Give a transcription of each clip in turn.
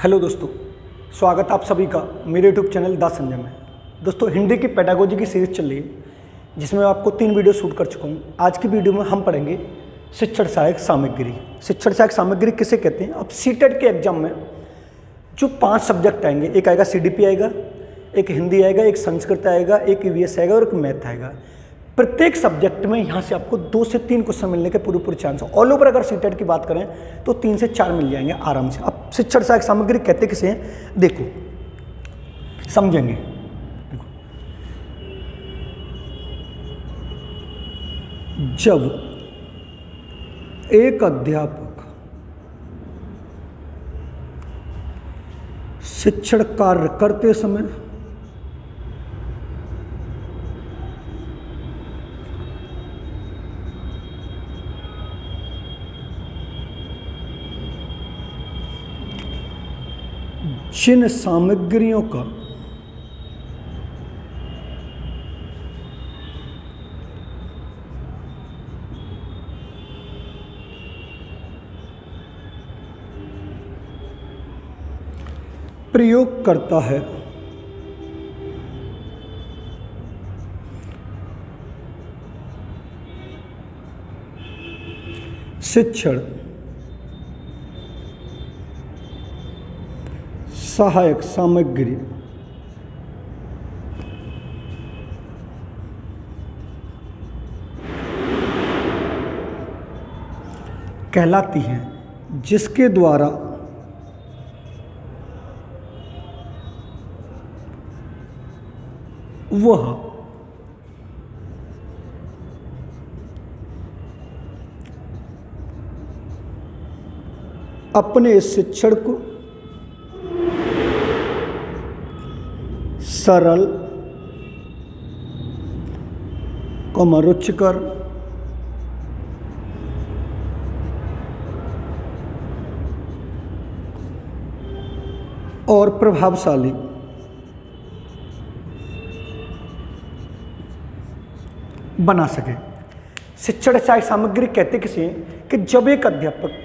Hello दोस्तों, स्वागत आप सभी का मेरे यूट्यूब चैनल द संजय में। दोस्तों, हिंदी की पेडागोजी की सीरीज चल रही है जिसमें मैं आपको 3 वीडियो शूट कर चुका हूँ। आज की वीडियो में हम पढ़ेंगे शिक्षण सहायक सामग्री। शिक्षण सहायक सामग्री किसे कहते हैं? अब सीटेट के एग्जाम में जो 5 सब्जेक्ट आएंगे, एक आएगा सीडीपी आएगा, एक हिंदी आएगा, एक संस्कृत आएगा, एक ईवीएस आएगा और एक मैथ आएगा। प्रत्येक सब्जेक्ट में यहाँ से आपको 2 से 3 क्वेश्चन मिलने के पूरे चांस है। ऑल ओवर अगर सीटेट की बात करें तो 3 से 4 मिल जाएंगे आराम से। अब शिक्षण सहायक सामग्री कहते किसे हैं, देखो समझेंगे। देखो, जब एक अध्यापक शिक्षण कार्य करते समय जिन सामग्रियों का प्रयोग करता है शिक्षण सहायक सामग्री कहलाती हैं, जिसके द्वारा वह अपने शिक्षण को सरल, रुचिकर और प्रभावशाली बना सके। शिक्षण सहायक सामग्री कहते किसे हैं कि जब एक अध्यापक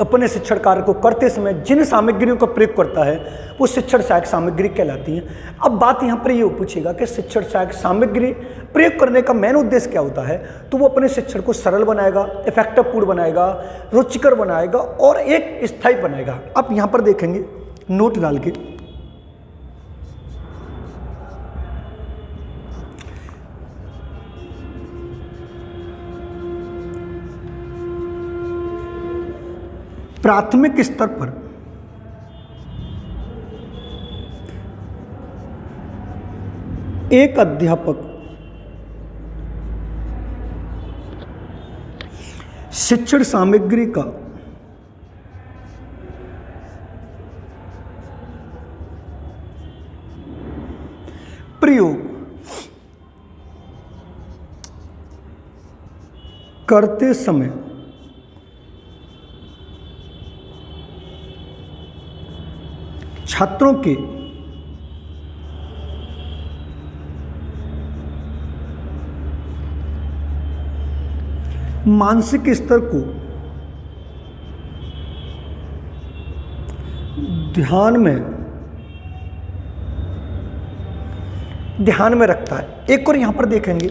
अपने शिक्षण कार्य को करते समय जिन सामग्रियों का प्रयोग करता है वो शिक्षण सहायक सामग्री कहलाती है। अब बात यहाँ पर ये पूछेगा कि शिक्षण सहायक सामग्री प्रयोग करने का मेन उद्देश्य क्या होता है, तो वो अपने शिक्षण को सरल बनाएगा, इफेक्टिवपूर्ण बनाएगा, रुचिकर बनाएगा और एक स्थायी बनाएगा। आप यहाँ पर देखेंगे नोट डाल के, प्राथमिक स्तर पर एक अध्यापक शिक्षण सामग्री का प्रयोग करते समय छात्रों के मानसिक स्तर को ध्यान में रखता है। एक और यहां पर देखेंगे,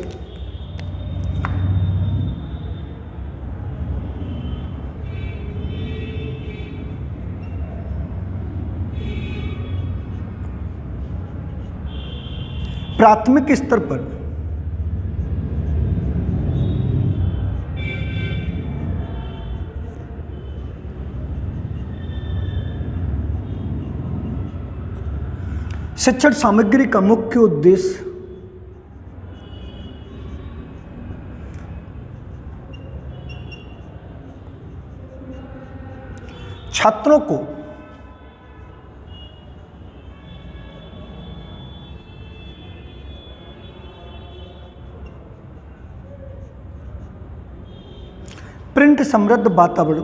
प्राथमिक स्तर पर शिक्षण सामग्री का मुख्य उद्देश्य छात्रों को प्रिंट समृद्ध वातावरण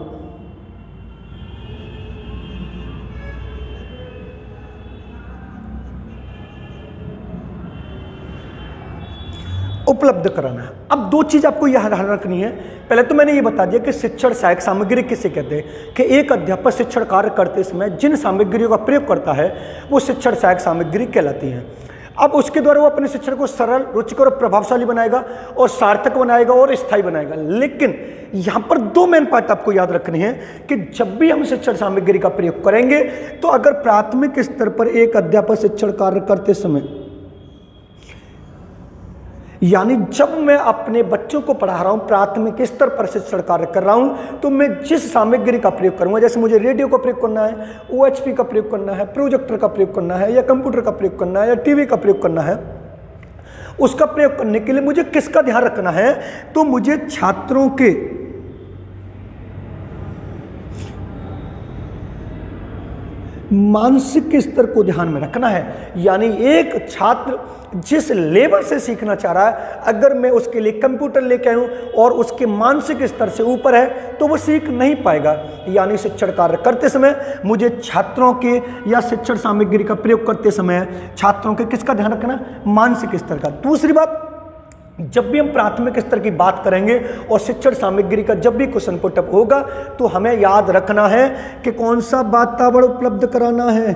उपलब्ध कराना है। अब दो चीज़ आपको यह ध्यान रखनी है। पहले तो मैंने ये बता दिया कि शिक्षण सहायक सामग्री किसे कहते हैं, कि एक अध्यापक शिक्षण कार्य करते समय जिन सामग्रियों का प्रयोग करता है वो शिक्षण सहायक सामग्री कहलाती है। अब उसके द्वारा वो अपने शिक्षण को सरल, रुचिकर और प्रभावशाली बनाएगा और सार्थक बनाएगा और स्थायी बनाएगा। लेकिन यहाँ पर दो मेन बात आपको याद रखनी है कि जब भी हम शिक्षण सामग्री का प्रयोग करेंगे तो अगर प्राथमिक स्तर पर एक अध्यापक शिक्षण कार्य करते समय, यानी जब मैं अपने बच्चों को पढ़ा रहा हूं, प्राथमिक स्तर पर शिक्षण कार्य कर रहा हूं, तो मैं जिस सामग्री का प्रयोग करूंगा, जैसे मुझे रेडियो का प्रयोग करना है, OHP का प्रयोग करना है, प्रोजेक्टर का प्रयोग करना है, या कंप्यूटर का प्रयोग करना है, या टीवी का प्रयोग करना है, उसका प्रयोग करने के लिए मुझे किसका ध्यान रखना है, तो मुझे छात्रों के मानसिक स्तर को ध्यान में रखना है। यानी एक छात्र जिस लेवल से सीखना चाह रहा है, अगर मैं उसके लिए कंप्यूटर लेके आऊं और उसके मानसिक स्तर से ऊपर है तो वो सीख नहीं पाएगा। यानी शिक्षण कार्य करते समय मुझे छात्रों के या शिक्षण सामग्री का प्रयोग करते समय छात्रों के किसका ध्यान रखना, मानसिक स्तर का। दूसरी बात, जब भी हम प्राथमिक स्तर की बात करेंगे और शिक्षण सामग्री का जब भी क्वेश्चन पुटअप होगा तो हमें याद रखना है कि कौन सा वातावरण उपलब्ध कराना है,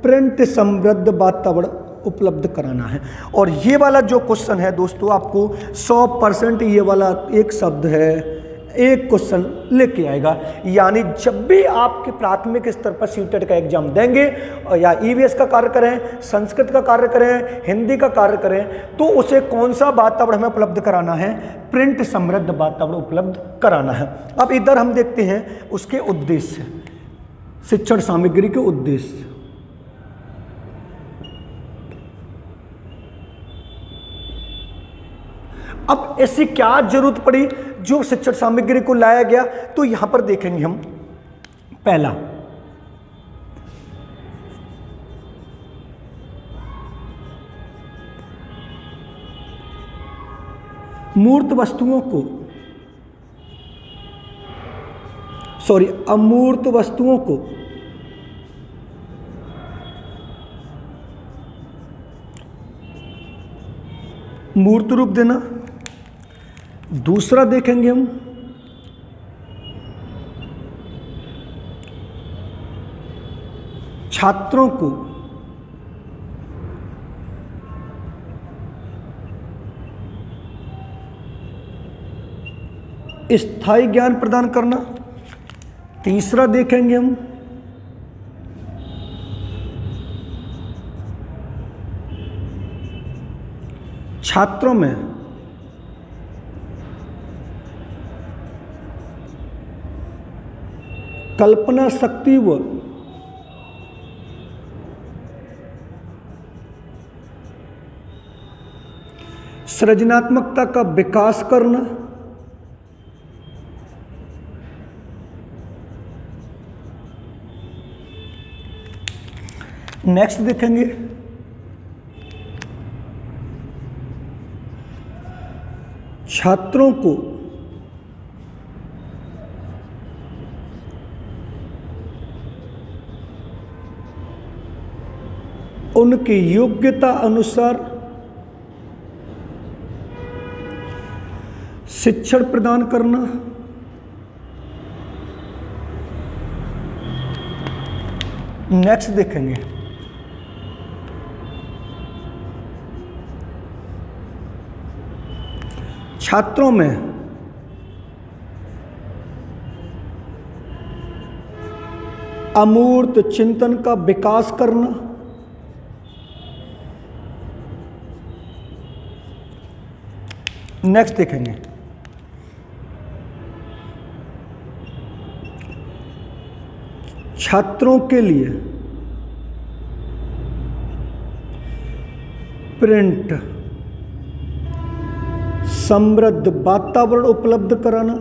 प्रिंट समृद्ध वातावरण उपलब्ध कराना है। और ये वाला जो क्वेश्चन है दोस्तों, आपको 100% ये वाला एक शब्द है, एक क्वेश्चन लेके आएगा। यानी जब भी आपके प्राथमिक स्तर पर सीटेट का एग्जाम देंगे या EVS का कार्य करें, संस्कृत का कार्य करें, हिंदी का कार्य करें, तो उसे कौन सा वातावरण हमें उपलब्ध कराना है, प्रिंट समृद्ध वातावरण उपलब्ध कराना है। अब इधर हम देखते हैं उसके उद्देश्य, शिक्षण सामग्री के उद्देश्य। अब ऐसी क्या जरूरत पड़ी जो शिक्षण सामग्री को लाया गया, तो यहां पर देखेंगे हम। पहला, अमूर्त वस्तुओं को मूर्त रूप देना। दूसरा देखेंगे हम छात्रों को स्थायी ज्ञान प्रदान करना। तीसरा देखेंगे हम छात्रों में कल्पना शक्ति व सृजनात्मकता का विकास करना। नेक्स्ट देखेंगे छात्रों को उनकी योग्यता अनुसार शिक्षण प्रदान करना। नेक्स्ट देखेंगे छात्रों में अमूर्त चिंतन का विकास करना। नेक्स्ट देखेंगे छात्रों के लिए प्रिंट समृद्ध वातावरण उपलब्ध कराना।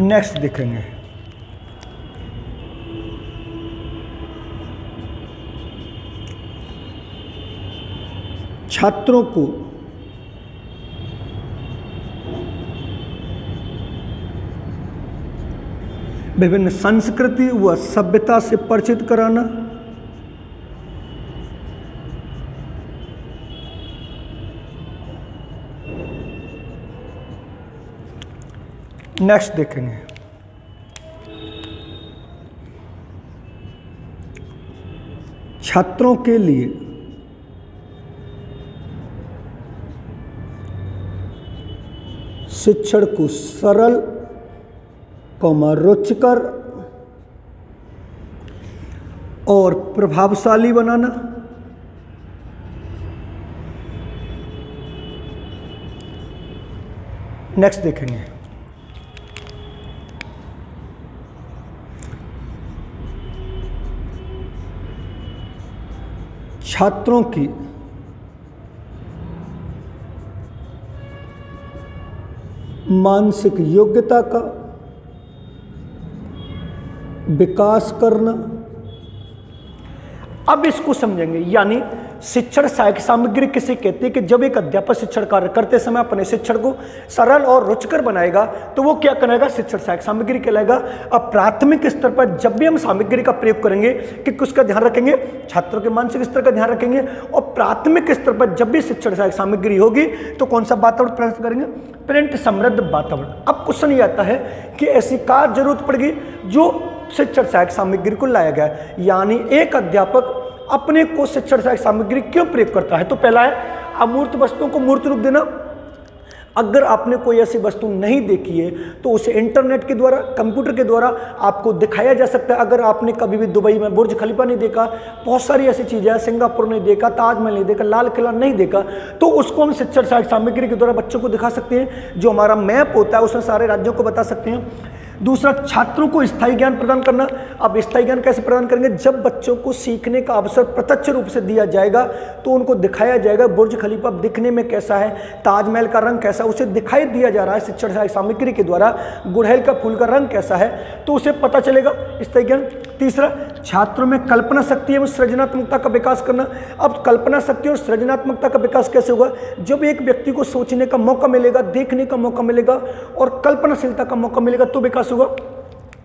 नेक्स्ट देखेंगे छात्रों को विभिन्न संस्कृति व सभ्यता से परिचित कराना। नेक्स्ट देखेंगे, छात्रों के लिए शिक्षण को सरल, रुचिकर और प्रभावशाली बनाना। नेक्स्ट देखेंगे, छात्रों की मानसिक योग्यता का विकास करना। अब इसको समझेंगे, यानी शिक्षण सहायक सामग्री किसे कहते हैं कि जब एक अध्यापक शिक्षण कार्य करते समय अपने शिक्षण को सरल और रुचिकर बनाएगा तो वो क्या करेगा, शिक्षण सहायक सामग्री कहलाएगा। अब प्राथमिक स्तर पर जब भी हम सामग्री का प्रयोग करेंगे कि किसका ध्यान रखेंगे, छात्रों के मानसिक स्तर का ध्यान रखेंगे। और प्राथमिक स्तर पर जब भी शिक्षण सहायक सामग्री होगी तो कौन सा वातावरण प्रस्तुत करेंगे, प्रिंट समृद्ध वातावरण। अब क्वेश्चन ये आता है कि ऐसी कार जरूरत पड़ेगी जो शिक्षण सहायक सामग्री को लाया गया है, यानी एक अध्यापक अपने को शिक्षण सहायक सामग्री क्यों प्रयोग करता है। तो पहला है अमूर्त वस्तुओं को मूर्त रूप देना। अगर आपने कोई ऐसी वस्तु नहीं देखी है तो उसे इंटरनेट के द्वारा, कंप्यूटर के द्वारा आपको दिखाया जा सकता है। अगर आपने कभी भी दुबई में बुर्ज खलीफा नहीं देखा, बहुत सारी ऐसी चीज़ें हैं, सिंगापुर नहीं देखा, ताजमहल नहीं देखा, लाल किला नहीं देखा, तो उसको हम शिक्षण सहायक सामग्री के द्वारा बच्चों को दिखा सकते हैं। जो हमारा मैप होता है उसमें सारे राज्यों को बता सकते हैं। दूसरा, छात्रों को स्थायी ज्ञान प्रदान करना। अब स्थायी ज्ञान कैसे प्रदान करेंगे, जब बच्चों को सीखने का अवसर प्रत्यक्ष रूप से दिया जाएगा तो उनको दिखाया जाएगा बुर्ज खलीफा दिखने में कैसा है, ताजमहल का रंग कैसा है, उसे दिखाई दिया जा रहा है शिक्षण सहायक सामग्री के द्वारा। गुड़हल का फूल का रंग कैसा है तो उसे पता चलेगा, स्थायी ज्ञान। तीसरा, छात्रों में कल्पना शक्ति एवं सृजनात्मकता का विकास करना। अब कल्पना शक्ति और सृजनात्मकता का विकास कैसे होगा, जब एक व्यक्ति को सोचने का मौका मिलेगा, देखने का मौका मिलेगा और कल्पनाशीलता का मौका मिलेगा तो विकास होगा।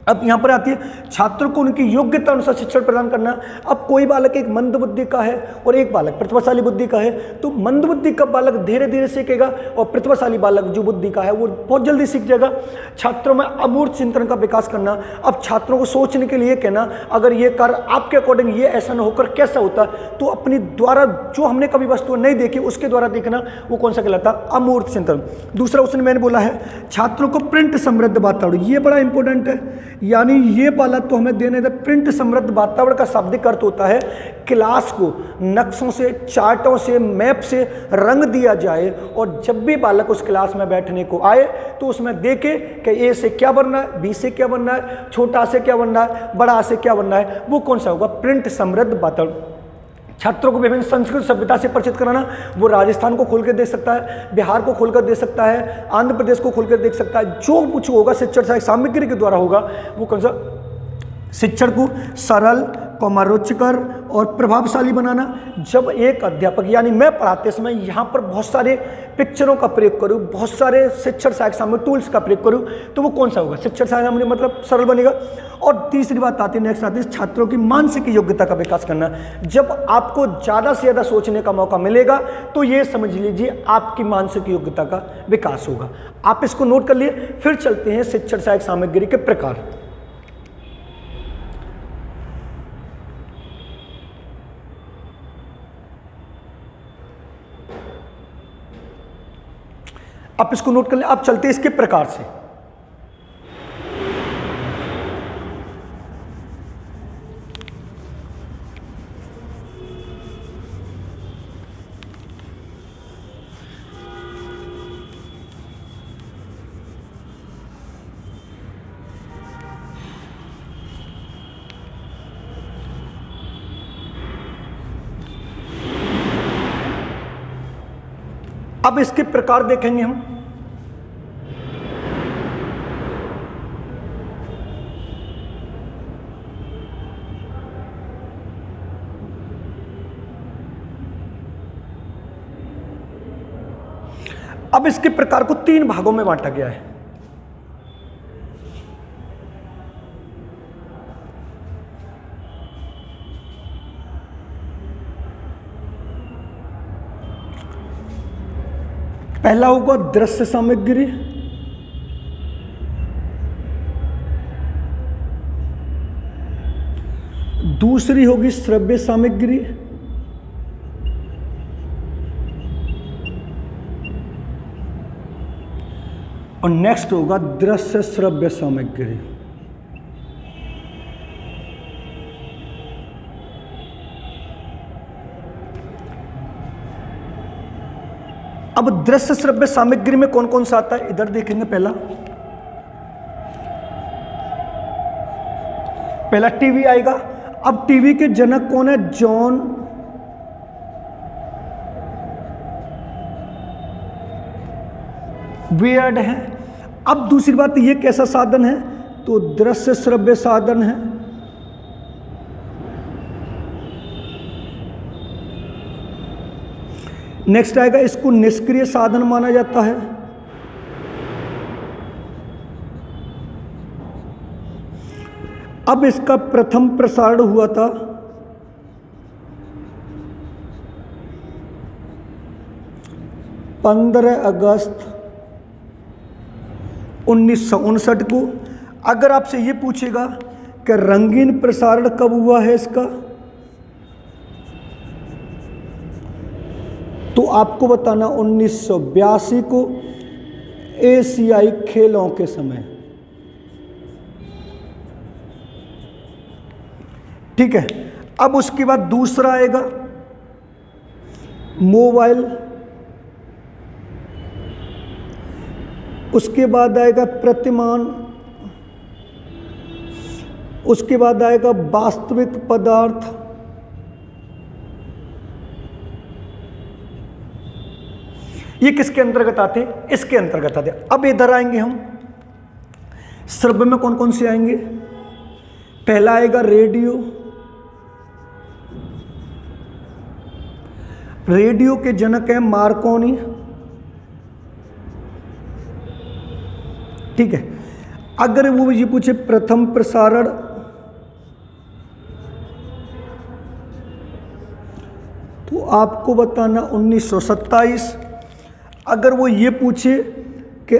अब यहाँ पर आती है छात्रों को उनकी योग्यता अनुसार शिक्षण प्रदान करना। अब कोई बालक एक मंद बुद्धि का है और एक बालक प्रतिभाशाली बुद्धि का है, तो मंद बुद्धि का बालक धीरे धीरे सीखेगा और प्रतिभाशाली बालक जो बुद्धि का है वो बहुत जल्दी सीख जाएगा। छात्रों में अमूर्त चिंतन का विकास करना। अब छात्रों को सोचने के लिए कहना, अगर ये कार्य आपके अकॉर्डिंग ये ऐसा न होकर कैसा होता, तो अपनी द्वारा जो हमने कभी वस्तु नहीं देखी उसके द्वारा देखना, वो कौन सा कहलाता, अमूर्त चिंतन। दूसरा उसने मैंने बोला है छात्रों को प्रिंट समृद्ध वातावरण, ये बड़ा इंपॉर्टेंट है, यानी ये वाला तो हमें देने दे। प्रिंट समृद्ध वातावरण का शाब्दिक अर्थ होता है क्लास को नक्शों से, चार्टों से, मैप से रंग दिया जाए और जब भी बालक उस क्लास में बैठने को आए तो उसमें देखे कि ए से क्या बनना है, बी से क्या बनना है, छोटा से क्या बनना है, बड़ा से क्या बनना है, वो कौन सा होगा, प्रिंट समृद्ध वातावरण। छात्रों को विभिन्न संस्कृत सभ्यता से परिचित कराना। वो राजस्थान को खोलकर देख सकता है, बिहार को खोलकर देख सकता है, आंध्र प्रदेश को खोलकर देख सकता है। जो कुछ होगा शिक्षण सहायक सामग्री के द्वारा होगा वो कौन सा, शिक्षण को सरल, रुचिकर और प्रभावशाली बनाना। जब एक अध्यापक, यानी मैं पढ़ाते समय यहाँ पर बहुत सारे पिक्चरों का प्रयोग करूँ, बहुत सारे शिक्षण सहायक सामग्री टूल्स का प्रयोग करूँ, तो वो कौन सा होगा, शिक्षण सहायक सामग्री मतलब सरल बनेगा। और तीसरी बात आती है, नेक्स्ट आती है छात्रों की मानसिक योग्यता का विकास करना। जब आपको ज़्यादा से ज़्यादा सोचने का मौका मिलेगा तो ये समझ लीजिए आपकी मानसिक योग्यता का विकास होगा। आप इसको नोट कर लिए। फिर चलते हैं शिक्षण सहायक सामग्री के प्रकार। आप इसको नोट कर ले। आप चलते इसके प्रकार से। अब इसके प्रकार देखेंगे हम। अब इसके प्रकार को 3 भागों में बांटा गया है। पहला होगा दृश्य सामग्री, दूसरी होगी श्रव्य सामग्री, और नेक्स्ट होगा दृश्य श्रव्य सामग्री। अब दृश्य श्रव्य सामग्री में कौन कौन सा आता है इधर देखेंगे। पहला टीवी आएगा। अब टीवी के जनक कौन है? जॉन वियर्ड है। अब दूसरी बात, ये कैसा साधन है? तो दृश्य श्रव्य साधन है। नेक्स्ट आएगा, इसको निष्क्रिय साधन माना जाता है। अब इसका प्रथम प्रसारण हुआ था 15 अगस्त 1959 को। अगर आपसे ये पूछेगा कि रंगीन प्रसारण कब हुआ है इसका, तो आपको बताना 1982 को एशियाई खेलों के समय। ठीक है। अब उसके बाद दूसरा आएगा मोबाइल, उसके बाद आएगा प्रतिमान, उसके बाद आएगा वास्तविक पदार्थ, ये किसके अंतर्गत आते हैं? इसके अंतर्गत आते हैं। अब इधर आएंगे हम, श्रव्य में कौन कौन से आएंगे? पहला आएगा रेडियो। रेडियो के जनक है मार्कोनी। ठीक है। अगर वो ये पूछे प्रथम प्रसारण, तो आपको बताना 1927। अगर वो ये पूछे कि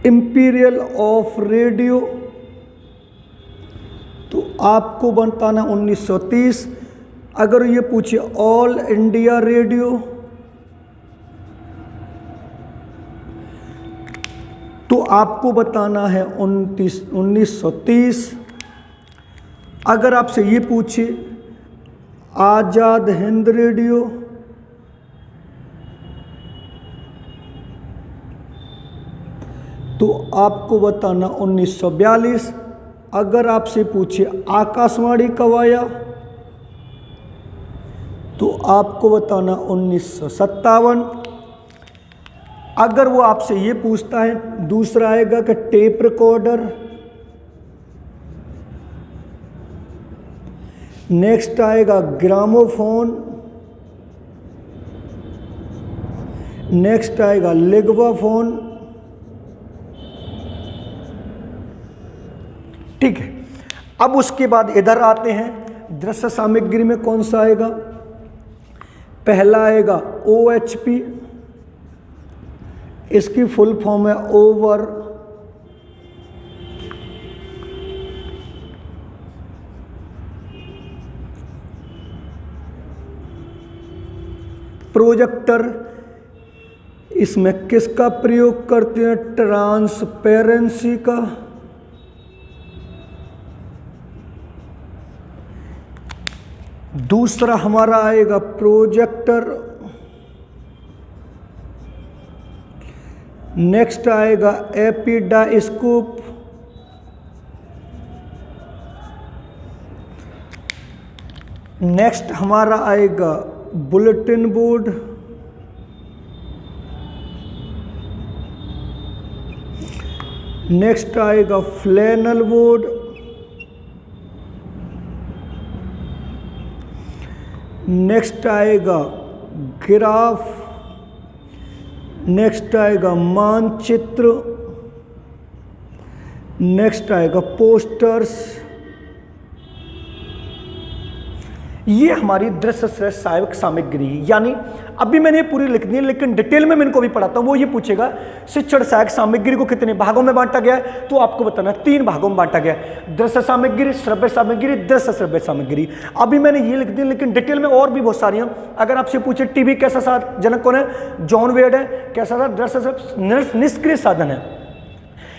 इंपीरियल ऑफ रेडियो, तो आपको बताना 1930। अगर ये पूछे ऑल इंडिया रेडियो, तो आपको बताना है 1930। अगर आपसे ये पूछे आज़ाद हिंद रेडियो, तो आपको बताना 1942। अगर आपसे पूछे आकाशवाणी कब आया, तो आपको बताना 1957। अगर वो आपसे ये पूछता है, दूसरा आएगा कि टेप रिकॉर्डर, नेक्स्ट आएगा ग्रामोफोन, नेक्स्ट आएगा लिग्वाफोन। ठीक है। अब उसके बाद इधर आते हैं, दृश्य सामग्री में कौन सा आएगा? पहला आएगा OHP, इसकी फुल फॉर्म है ओवर प्रोजेक्टर। इसमें किसका प्रयोग करते हैं? ट्रांसपेरेंसी का। दूसरा हमारा आएगा प्रोजेक्टर, नेक्स्ट आएगा एपिडाइस्कोप, नेक्स्ट हमारा आएगा बुलेटिन बोर्ड, नेक्स्ट आएगा फ्लैनल बोर्ड, नेक्स्ट आएगा ग्राफ, नेक्स्ट आएगा मानचित्र, नेक्स्ट आएगा पोस्टर्स। ये हमारी दृश्य श्रव्य सहायक सामग्री है। यानी अभी मैंने ये पूरी लिख दी है, लेकिन डिटेल में मैं इनको भी पढ़ाता हूँ। वो ये पूछेगा शिक्षण सहायक सामग्री को कितने भागों में बांटा गया है, तो आपको बताना है 3 भागों में बांटा गया है, दृश्य सामग्री, श्रव्य सामग्री, दृश्य श्रव्य सामग्री। अभी मैंने ये लिख दी, लेकिन डिटेल में और भी बहुत सारी हैं। अगर आपसे पूछे टीवी कैसा साधन, जनक कौन है, जॉन वेड है, कैसा था, दृश्य निष्क्रिय साधन है।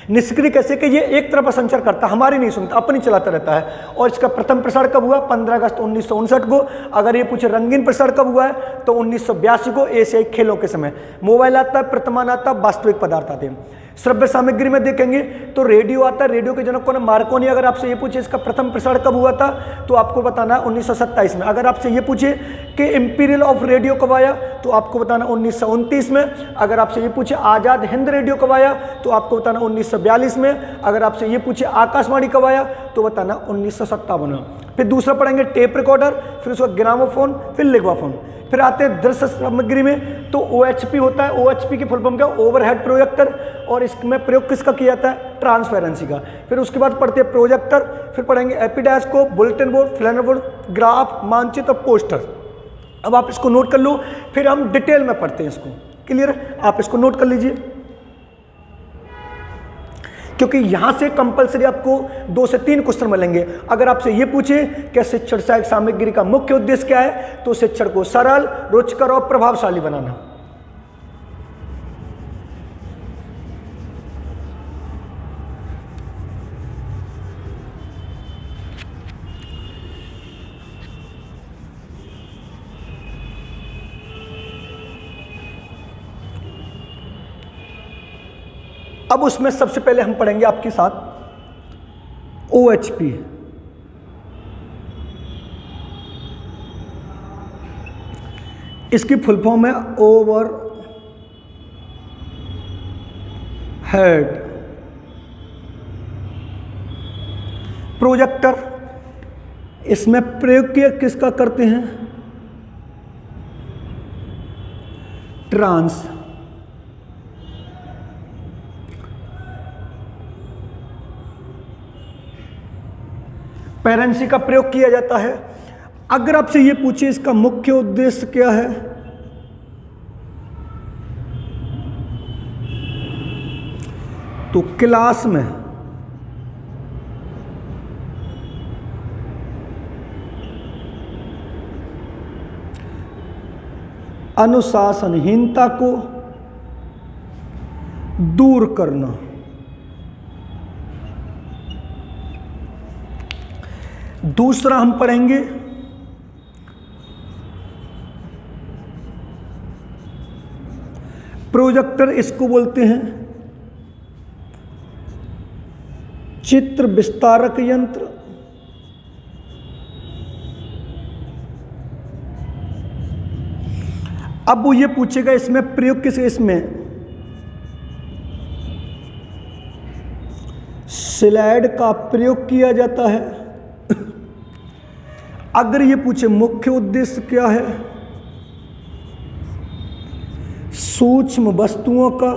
निष्क्रिय कैसे कि ये एक तरफ संचार करता, हमारी नहीं सुनता, अपनी चलाता रहता है। और इसका प्रथम प्रसारण कब हुआ, 15 अगस्त 1959 को। अगर ये पूछे रंगीन प्रसारण कब हुआ है, तो 1982 को एशियाई खेलों के समय। मोबाइल आता है, प्रतिमान आता है, वास्तविक पदार्थ आते हैं। श्रव्य सामग्री में देखेंगे तो रेडियो आता है, रेडियो के जनक कौन है, मार्कोनी। अगर आपसे ये पूछे इसका प्रथम प्रसारण कब हुआ था, तो आपको बताना है 1927 में। अगर आपसे ये पूछे कि इंपीरियल ऑफ रेडियो कब आया, तो आपको बताना 1929 में। अगर आपसे ये पूछे आज़ाद हिंद रेडियो कब आया, तो आपको बताना 1942 में। अगर आपसे ये पूछे आकाशवाणी कब आया, तो बताना 1957 में। फिर दूसरा पढ़ेंगे टेप रिकॉर्डर, फिर उसका ग्रामोफोन, फिर लिग्वाफोन। फिर आते हैं दृश्य सामग्री में, तो OHP होता है। OHP की फुल फॉर्म क्या, ओवरहेड प्रोजेक्टर, और इसमें प्रयोग किसका किया जाता है, ट्रांसपेरेंसी का। फिर उसके बाद पढ़ते हैं प्रोजेक्टर, फिर पढ़ेंगे एपिडास्कोप, बुलेटिन बोर्ड, फ्लैनर बोर्ड, ग्राफ, मानचित्र, पोस्टर। अब आप इसको नोट कर लो, फिर हम डिटेल में पढ़ते हैं इसको। क्लियर है, आप इसको नोट कर लीजिए, क्योंकि यहां से कंपलसरी आपको 2 से 3 क्वेश्चन मिलेंगे। अगर आपसे ये पूछे कि शिक्षण सहायक सामग्री का मुख्य उद्देश्य क्या है, तो शिक्षण को सरल, रुचिकर और प्रभावशाली बनाना। अब उसमें सबसे पहले हम पढ़ेंगे आपके साथ OHP। इसकी फुल फॉर्म है ओवर हेड प्रोजेक्टर। इसमें प्रयोग किसका करते हैं, ट्रांस पेरेंसी का प्रयोग किया जाता है। अगर आपसे ये पूछे इसका मुख्य उद्देश्य क्या है, तो क्लास में अनुशासनहीनता को दूर करना। दूसरा हम पढ़ेंगे प्रोजेक्टर, इसको बोलते हैं चित्र विस्तारक यंत्र। अब वो ये पूछेगा इसमें प्रयोग किस, इसमें स्लाइड का प्रयोग किया जाता है। अगर ये पूछे मुख्य उद्देश्य क्या है, सूक्ष्म वस्तुओं का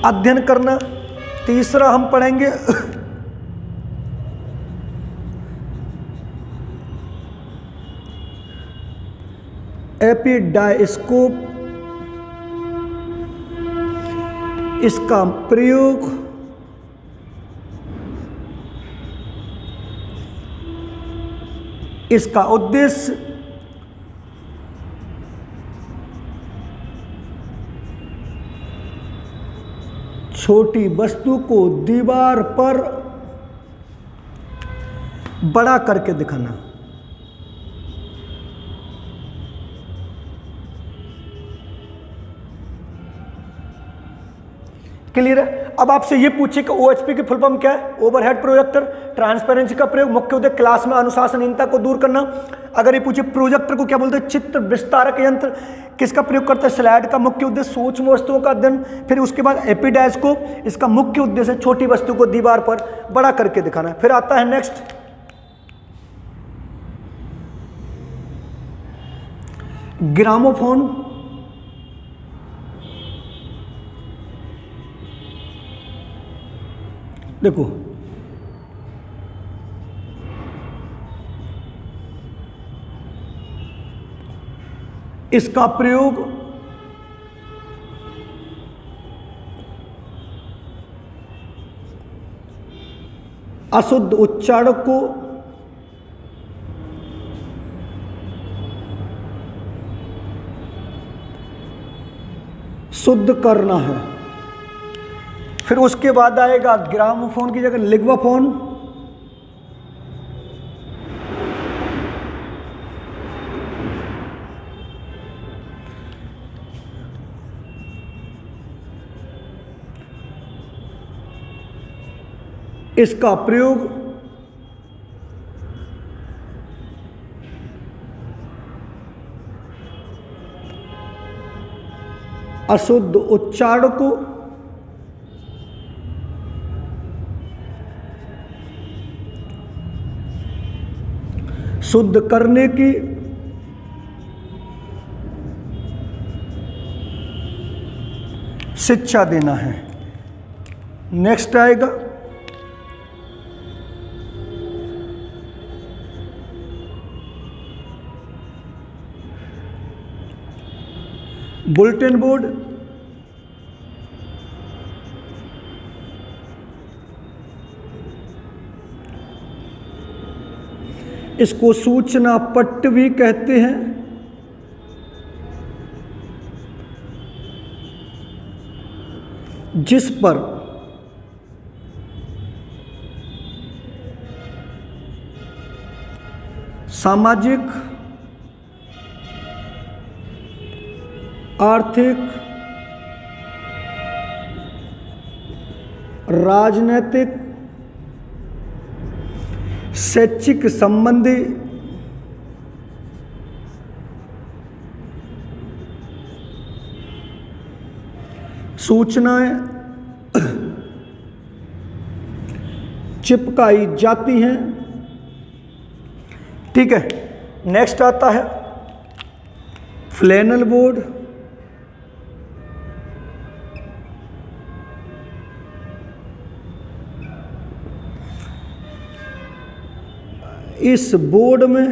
अध्ययन करना। तीसरा हम पढ़ेंगे एपिडायस्कोप, इसका प्रयोग इसका उद्देश्य छोटी वस्तु को दीवार पर बड़ा करके दिखाना। क्लियर है। अब आपसे ये पूछे कि OHP की फुल फॉर्म क्या है, ओवरहेड प्रोजेक्टर, ट्रांसपेरेंसी का प्रयोग, मुख्य उद्देश्य क्लास में अनुशासनहीनता को दूर करना। अगर ये पूछे प्रोजेक्टर को क्या बोलते हैं, चित्र विस्तारक यंत्र, किसका प्रयोग करता है, स्लाइड का मुख्य उद्देश्य सूक्ष्म वस्तुओं का अध्ययन। फिर उसके बाद एपिडायस्कोप, इसका मुख्य उद्देश्य छोटी वस्तु को दीवार पर बड़ा करके दिखाना। फिर आता है नेक्स्ट ग्रामोफोन। देखो इसका प्रयोग अशुद्ध उच्चारण को शुद्ध करना है। फिर उसके बाद आएगा ग्रामोफोन की जगह लिग्वाफोन। इसका प्रयोग अशुद्ध उच्चारण को शुद्ध करने की शिक्षा देना है। नेक्स्ट आएगा बुलेटिन बोर्ड। इसको सूचना पट्ट भी कहते हैं। जिस पर सामाजिक, आर्थिक, राजनीतिक, शैक्षिक संबंधी सूचनाएं चिपकाई जाती हैं। ठीक है, नेक्स्ट आता है फ्लैनल बोर्ड। इस बोर्ड में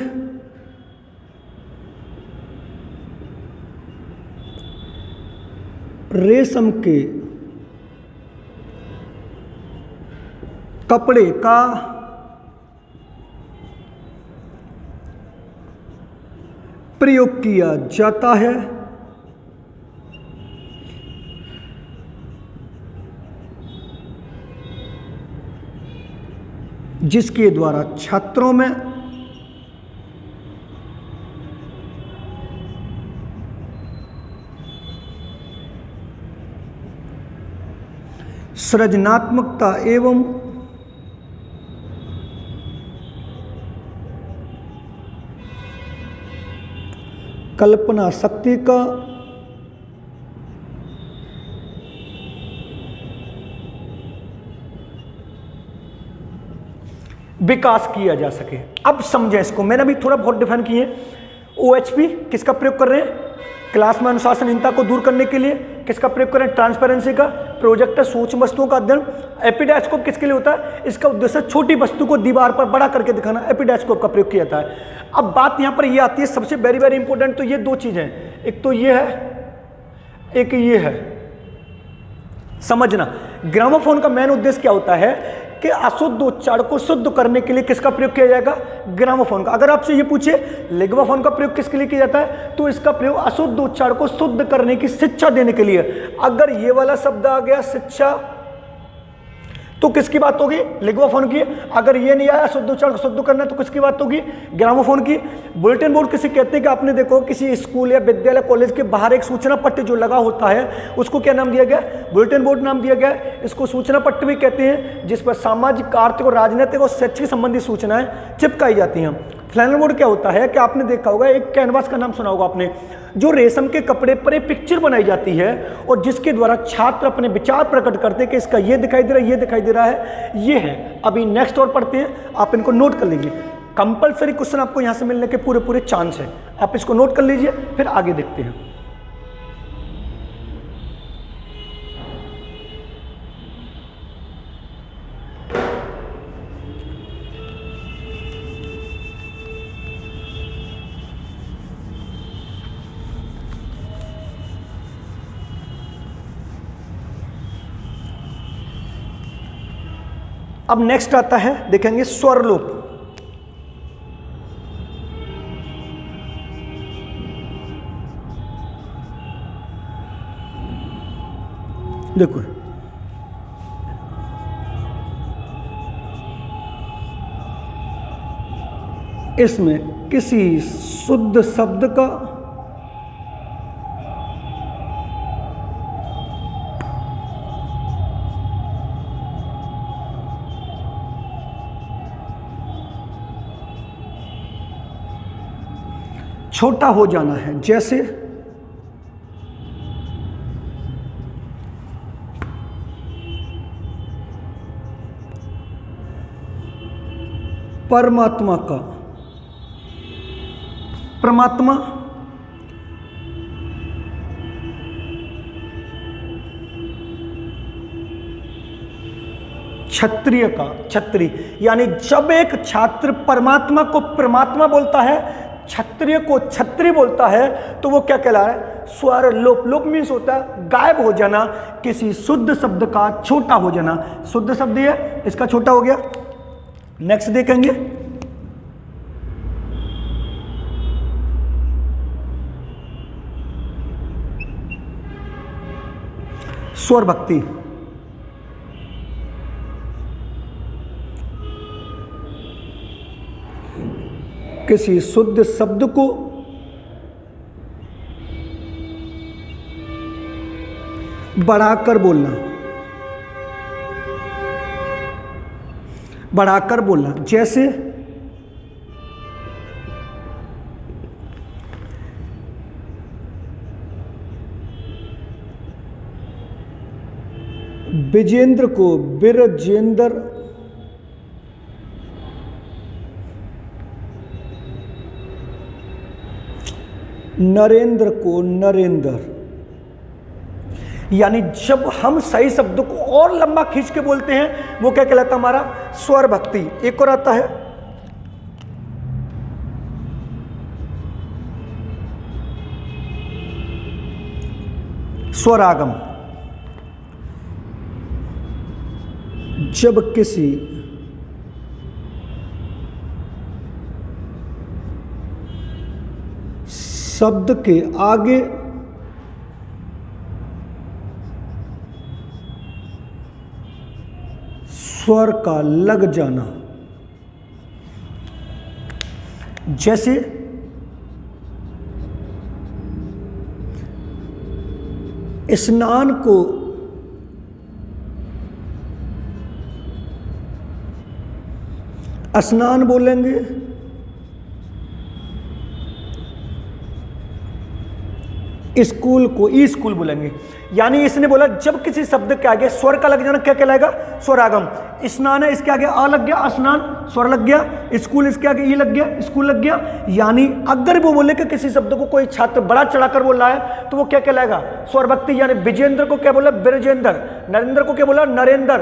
रेशम के कपड़े का प्रयोग किया जाता है। जिसके द्वारा छात्रों में सृजनात्मकता एवं कल्पना शक्ति का विकास किया जा सके। अब समझें इसको, मैंने भी थोड़ा बहुत डिफाइन किए। OHP किसका प्रयोग कर रहे हैं? क्लास में अनुशासनहीनता को दूर करने के लिए। किसका प्रयोग कर रहे हैं? ट्रांसपेरेंसी का। प्रोजेक्टर सूक्ष्म वस्तुओं का अध्ययन। एपिडायस्कोप किसके लिए होता है? इसका उद्देश्य छोटी वस्तु को दीवार पर बड़ा करके दिखाना। एपिडायस्कोप का प्रयोग किया जाता है। अब बात यहां पर यह आती है, सबसे वेरी वेरी इंपॉर्टेंट, तो ये दो चीजें, एक तो ये है, एक ये है। समझना, ग्रामोफोन का मेन उद्देश्य क्या होता है कि अशुद्ध उच्चारण को शुद्ध करने के लिए किसका प्रयोग किया जाएगा? ग्रामोफोन का। अगर आपसे ये पूछे लिग्वाफोन का प्रयोग किसके लिए किया जाता है, तो इसका प्रयोग अशुद्ध उच्चारण को शुद्ध करने की शिक्षा देने के लिए। अगर ये वाला शब्द आ गया शिक्षा, तो किसकी बात होगी? लिग्वाफोन की। अगर ये नहीं आया शुद्ध उच्चारण को शुद्ध करना, तो किसकी बात होगी? ग्रामोफोन की। बुलेटिन बोर्ड किसे कहते हैं कि आपने देखो किसी स्कूल या विद्यालय कॉलेज के बाहर एक सूचना पट्ट जो लगा होता है, उसको क्या नाम दिया गया? बुलेटिन बोर्ड नाम दिया गया। इसको सूचना पट्ट भी कहते हैं, जिस पर सामाजिक, आर्थिक और राजनीतिक और शैक्षिक संबंधी सूचनाएं चिपकाई जाती हैं। फ्लैनल बोर्ड क्या होता है कि आपने देखा होगा, एक कैनवास का नाम सुना होगा आपने, जो रेशम के कपड़े पर एक पिक्चर बनाई जाती है और जिसके द्वारा छात्र अपने विचार प्रकट करते हैं कि इसका ये दिखाई दे रहा है, ये दिखाई दे रहा है, ये है। अभी नेक्स्ट और पढ़ते हैं, आप इनको नोट कर लीजिए। कंपलसरी क्वेश्चन आपको यहां से मिलने के पूरे पूरे चांस है, आप इसको नोट कर लीजिए, फिर आगे देखते हैं। अब नेक्स्ट आता है, देखेंगे स्वर लोप। देखो इसमें किसी शुद्ध शब्द का छोटा हो जाना है, जैसे परमात्मा का, परमात्मा क्षत्रिय का, क्षत्रिय, यानी जब एक छात्र परमात्मा को परमात्मा बोलता है, क्षत्रिय को क्षत्रिय बोलता है, तो वो क्या कहला रहा है? स्वर लोप। लोप मीन्स होता है गायब हो जाना, किसी शुद्ध शब्द का छोटा हो जाना। शुद्ध शब्द है, इसका छोटा हो गया। नेक्स्ट देखेंगे स्वर भक्ति। किसी शुद्ध शब्द को बढ़ाकर बोलना, बढ़ाकर बोलना, जैसे विजेंद्र को बिरजेंद्र, नरेंद्र को नरेंद्र। यानी जब हम सही शब्द को और लंबा खींच के बोलते हैं, वो क्या कहलाता है? हमारा स्वर भक्ति। एक और आता है स्वरागम। जब किसी शब्द के आगे स्वर का लग जाना, जैसे स्नान को स्नान बोलेंगे, स्कूल को ई स्कूल बोलेंगे। यानी इसने बोला जब किसी शब्द के आगे स्वर का लग जाना क्या कहलाएगा? स्वरागम। स्नान है, इसके आगे आ लग गया, स्नान, स्वर लग गया। स्कूल, इसके आगे ई लग गया, स्कूल लग गया। यानी अगर वो बोले कि किसी शब्द को कोई छात्र बड़ा चढ़ाकर बोल रहा है, तो वो क्या कहलाएगा? स्वर भक्ति। यानी विजेंद्र को क्या बोला? बिरजेंद्र। नरेंद्र को क्या बोला? नरेंद्र।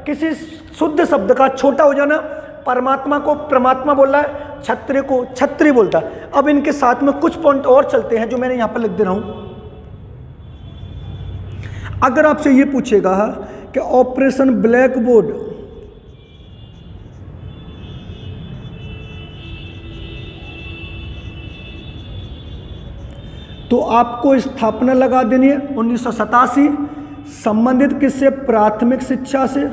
किसी शुद्ध शब्द का छोटा हो जाना, परमात्मा को परमात्मा बोल रहा है, क्षत्रिय को क्षत्रिय बोलता है। अब इनके साथ में कुछ पॉइंट और चलते हैं जो मैंने यहां पर लिख दे रहा हूं। अगर आपसे ये पूछेगा कि ऑपरेशन ब्लैक बोर्ड तो आपको स्थापना लगा देनी है 1987। संबंधित किससे? प्राथमिक शिक्षा से।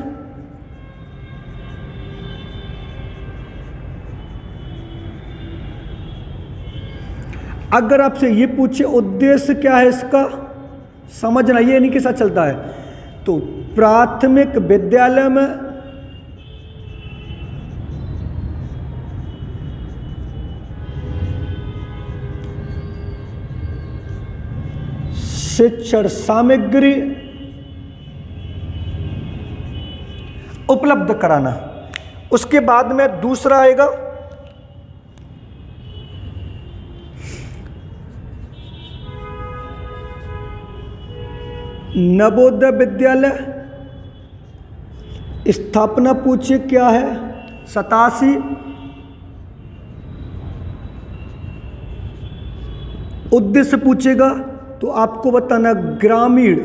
अगर आपसे ये पूछे उद्देश्य क्या है इसका, समझना, ये इन्हीं के साथ चलता है। तो प्राथमिक विद्यालय में शिक्षण सामग्री उपलब्ध कराना। उसके बाद में दूसरा आएगा नवोदय विद्यालय। स्थापना पूछिए क्या है? 87। उद्देश्य पूछेगा तो आपको बताना ग्रामीण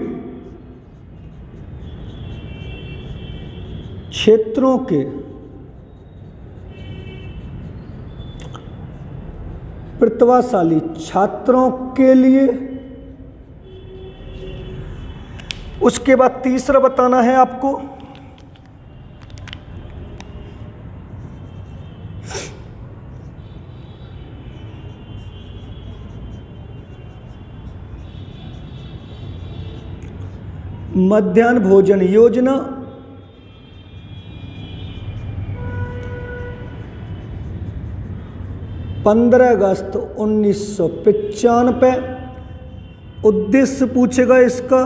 क्षेत्रों के प्रतिभाशाली छात्रों के लिए। उसके बाद तीसरा बताना है आपको मध्याह्न भोजन योजना। अगस्त 1995। उद्देश्य पूछेगा इसका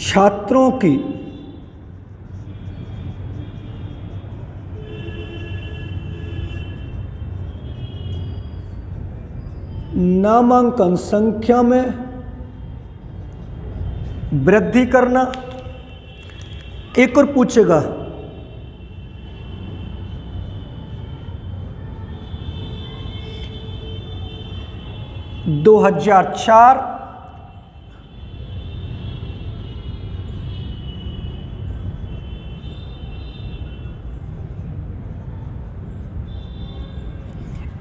छात्रों की नामांकन संख्या में वृद्धि करना। एक और पूछेगा 2004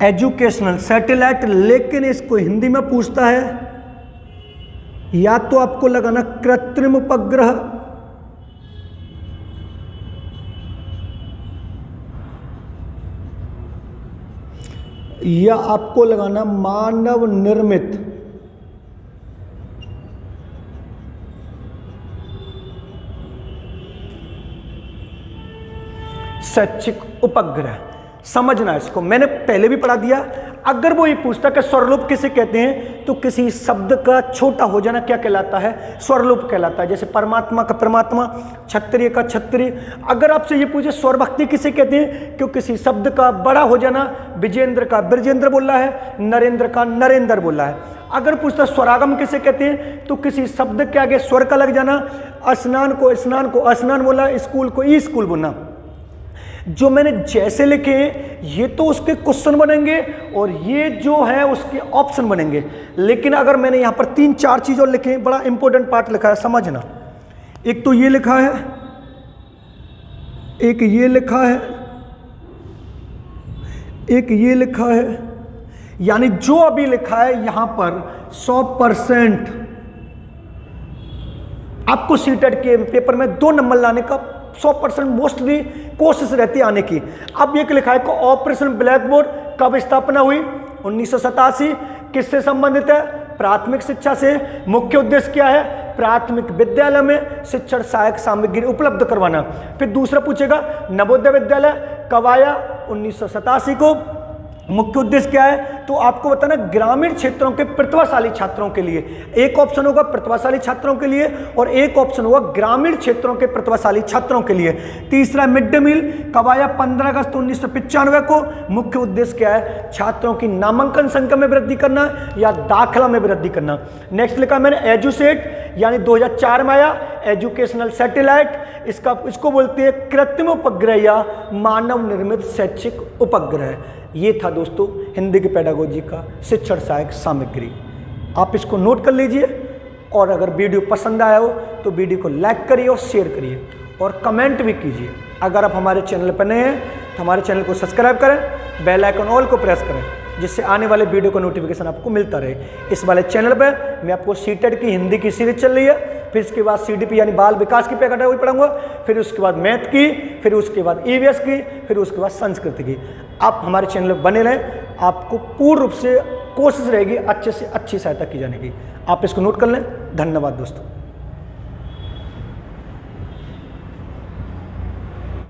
एजुकेशनल सैटेलाइट, लेकिन इसको हिंदी में पूछता है। या तो आपको लगाना कृत्रिम उपग्रह या आपको लगाना मानव निर्मित शैक्षिक उपग्रह। समझना इसको, मैंने पहले भी पढ़ा दिया। अगर वो ये पूछता कि स्वरलोप किसे कहते हैं, तो किसी शब्द का छोटा हो जाना क्या कहलाता है? स्वरलोप कहलाता है। जैसे परमात्मा का परमात्मा, क्षत्रिय का क्षत्रिय। अगर आपसे ये पूछे स्वरभक्ति किसे कहते हैं, क्यों किसी शब्द का बड़ा हो जाना, विजेंद्र का ब्रजेंद्र बोला है, नरेंद्र का नरेंद्र बोला है। अगर पूछता स्वरागम किसे कहते हैं, तो किसी शब्द के आगे स्वर का लग जाना। स्नान को स्नान बोला, स्कूल को ई स्कूल बोलना। जो मैंने जैसे लिखे हैं ये तो उसके क्वेश्चन बनेंगे और ये जो है उसके ऑप्शन बनेंगे। लेकिन अगर मैंने यहाँ पर 3-4 चीज़ और लिखे हैं, बड़ा इंपॉर्टेंट पार्ट लिखा है, समझना। एक तो ये लिखा है, एक ये लिखा है, एक ये लिखा है। यानी जो अभी लिखा है यहाँ पर 100% आपको सीटेट के पेपर में 2 नंबर लाने का 100% मोस्टली कोशिश रहती है आने की। अब एक लिखा है कि ऑपरेशन ब्लैक बोर्ड कब स्थापना हुई? 1987। किससे संबंधित है? प्राथमिक शिक्षा से। मुख्य उद्देश्य क्या है? प्राथमिक विद्यालय में शिक्षण सहायक सामग्री उपलब्ध करवाना। फिर दूसरा पूछेगा नवोदय विद्यालय कब आया? 1987 को। मुख्य उद्देश्य क्या है? तो आपको बताना ग्रामीण क्षेत्रों के प्रतिभाशाली छात्रों के लिए। एक ऑप्शन होगा प्रतिभाशाली छात्रों के लिए और एक ऑप्शन होगा ग्रामीण क्षेत्रों के प्रतिभाशाली छात्रों के लिए। तीसरा मिड डे मील कब आया? 15 अगस्त 1995 को। मुख्य उद्देश्य क्या है? छात्रों की नामांकन संख्या में वृद्धि करना या दाखिला में वृद्धि करना। नेक्स्ट लिखा मैंने एजुसेट, यानी 2004 में आया। एजुकेशनल सैटेलाइट, इसको बोलते हैं कृत्रिम उपग्रह या मानव निर्मित शैक्षिक उपग्रह। ये था दोस्तों हिंदी की पेडागोजी का शिक्षण सहायक सामग्री। आप इसको नोट कर लीजिए और अगर वीडियो पसंद आया हो तो वीडियो को लाइक करिए और शेयर करिए और कमेंट भी कीजिए। अगर आप हमारे चैनल पर नए हैं तो हमारे चैनल को सब्सक्राइब करें, बेल आइकन ऑल को प्रेस करें, जिससे आने वाले वीडियो का नोटिफिकेशन आपको मिलता रहे। इस वाले चैनल पर मैं आपको सीटेट की हिंदी की सीरीज चल रही है, फिर इसके बाद सीडीपी यानी बाल विकास की कैटेगरी पढ़ाऊंगा, फिर उसके बाद मैथ की, फिर उसके बाद ईवीएस की, फिर उसके बाद संस्कृत की। आप हमारे चैनल पर बने रहें, आपको पूर्ण रूप से कोशिश रहेगी अच्छे से अच्छी सहायता की जाने की। आप इसको नोट कर लें। धन्यवाद दोस्तों।